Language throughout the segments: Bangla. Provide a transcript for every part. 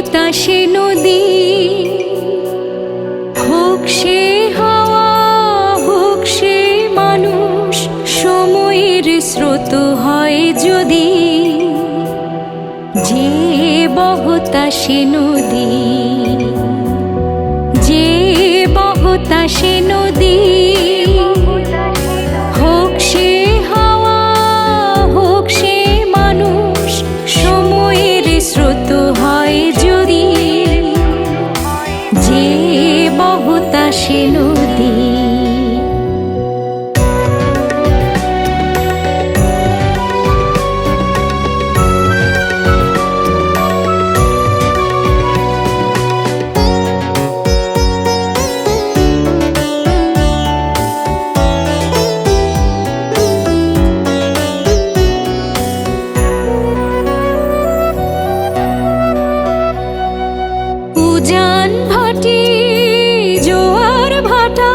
বাতাসে নদী, হোক সে হাওয়া হোক সে মানুষ, সময়ের স্রোত হয় যদি, যে বহতাসে নদী, যে বহতাসে নদী, হোক সে হাওয়া হোক সে মানুষ, সময়ের স্রোত হয় যদি, যে বহতাসে নদী। উজান ভাটি জোয়ার ভাটা,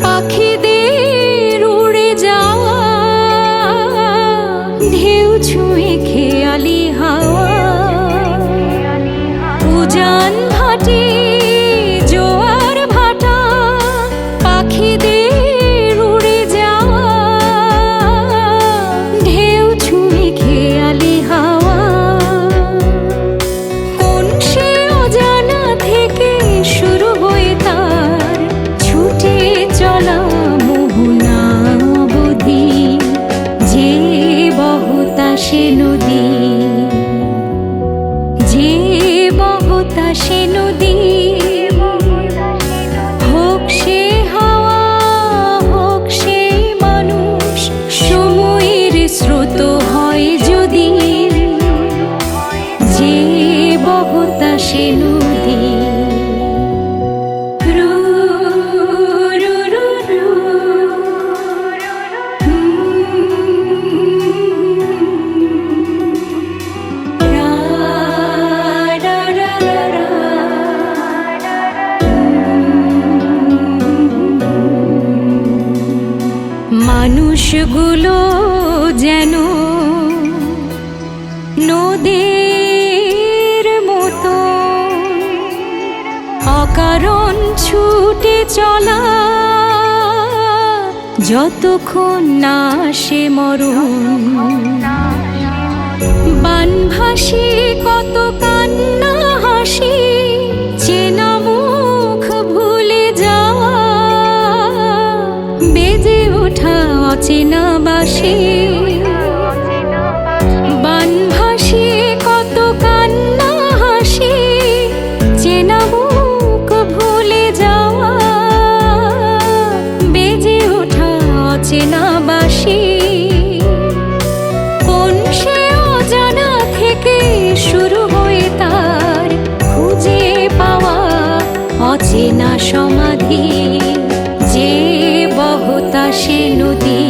পাখিদের উড়ে যাওয়া, ঢেউ ছুঁয়ে খেয়ালি হাওয়া। উজান ভাটি জোয়ার ভাটা, পাখিদের উড়ে যাওয়া, ঢেউ ছুঁয়ে খেয়ালি হাওয়া। শুরু হয়ে তার ছুটে চলা মোহনা অবধি, যে বহতাসে নদী, যে বহতাসে নদী, হোক সে হাওয়া হোক সে মানুষ, সময়ের স্রোত হয় যদি, যে বহতাসে নদী। মানুষগুলো যেন নদীর মতো, অকারণ ছুটে চলা, যতক্ষণ না আসে মরণ। বানভাসি কত কান্না হাসি, চেনা মুখ ভুলে যাওয়া, বেজে ওঠা অচেনা বাঁশি। বানভাসি কত কান্না হাসি, চেনা মুখ ভুলে যাওয়া, বেজে ওঠা অচেনা বাঁশি। কোন সে অজানা থেকে শুরু হয়ে তার খুঁজে পাওয়া অচেনা সমাধি, যে বহতাসে নদী।